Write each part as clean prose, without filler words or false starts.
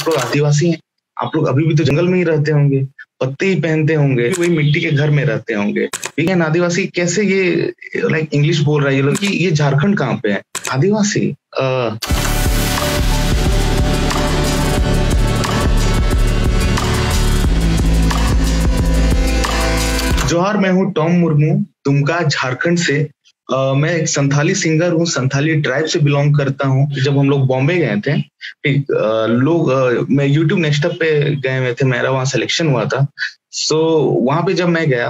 आप लोग आदिवासी हैं, आप लोग अभी भी तो जंगल में ही रहते होंगे, पत्ते ही पहनते होंगे, वही मिट्टी के घर में रहते होंगे। ठीक है, आदिवासी कैसे ये लाइक इंग्लिश बोल रहा है ये लोग कि ये झारखंड कहाँ पे है? आदिवासी जोहार, मैं हूँ टॉम मुर्मू, दुमका झारखंड से। मैं एक संथाली सिंगर हूँ, संथाली ट्राइब से बिलोंग करता हूँ। जब हम लोग बॉम्बे गए थे, मैं यूट्यूब नेक्स्ट अप पे गए हुए थे, मेरा वहाँ सिलेक्शन हुआ था। सो वहाँ पे जब मैं गया,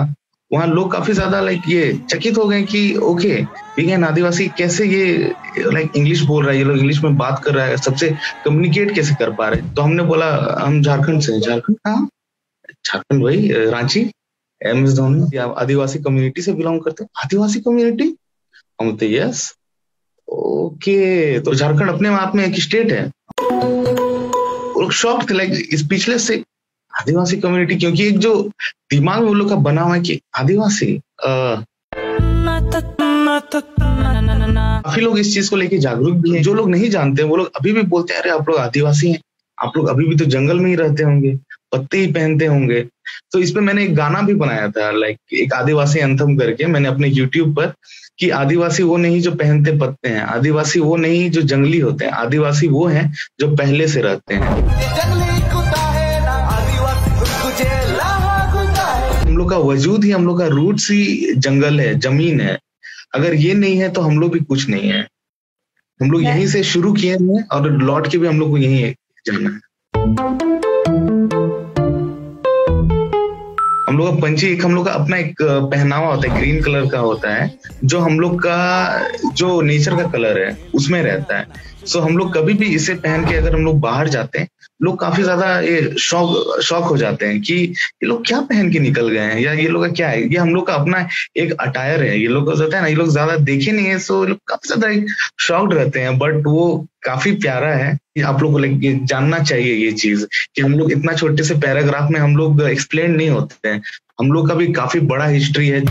वहाँ लोग काफी ज्यादा लाइक ये चकित हो गए कि ओके ठीक है, आदिवासी कैसे ये लाइक इंग्लिश बोल रहा है, ये लोग इंग्लिश में बात कर रहा है, सबसे कम्युनिकेट कैसे कर पा रहे हैं। तो हमने बोला हम झारखंड से। झारखंड कहाँ? झारखंड वही रांची, MS धोनी। आदिवासी कम्युनिटी से बिलोंग करते हैं। आदिवासी कम्युनिटी? हम तो यस, ओके। तो झारखंड अपने आप में एक स्टेट है। लोग शॉक्ड थे, लाइक स्पीचलेस से। आदिवासी कम्युनिटी, क्योंकि एक जो दिमाग में वो लोग का बना हुआ है कि आदिवासी, काफी लोग इस चीज को लेके जागरूक भी हैं। जो लोग नहीं जानते वो लोग अभी भी बोलते हैं अरे आप लोग आदिवासी हैं, आप लोग अभी भी तो जंगल में ही रहते होंगे, पत्ते ही पहनते होंगे। तो इस पे मैंने एक गाना भी बनाया था, लाइक एक आदिवासी एंथम करके मैंने अपने यूट्यूब पर, कि आदिवासी वो नहीं जो पहनते पत्ते हैं, आदिवासी वो नहीं जो जंगली होते हैं, आदिवासी वो हैं जो पहले से रहते हैं। हम लोग का वजूद ही, हम लोग का रूट्स ही जंगल है, जमीन है। अगर ये नहीं है तो हम लोग भी कुछ नहीं है। हम लोग यहीं से शुरू किए हैं और लौट के भी हम लोग को यहीं जाना है। हम लोग का पंची, एक हम लोग का अपना एक पहनावा होता है, ग्रीन कलर का होता है, जो हम लोग का जो नेचर का कलर है उसमें रहता है। सो हम लोग कभी भी इसे पहन के अगर हम लोग बाहर जाते हैं, लोग काफी ज्यादा ये शॉक हो जाते हैं कि ये लोग क्या पहन के निकल गए हैं, या ये लोग का क्या है। ये हम लोग का अपना एक अटायर है, ये लोग का होता है ना, ये लोग ज्यादा देखे नहीं है, सो लोग काफी ज्यादा शॉक्ड रहते हैं। बट वो काफी प्यारा है। आप लोग को जानना चाहिए ये चीज कि हम लोग इतना छोटे से पैराग्राफ में हम लोग एक्सप्लेन नहीं होते हैं। हम लोग का भी काफी बड़ा हिस्ट्री है।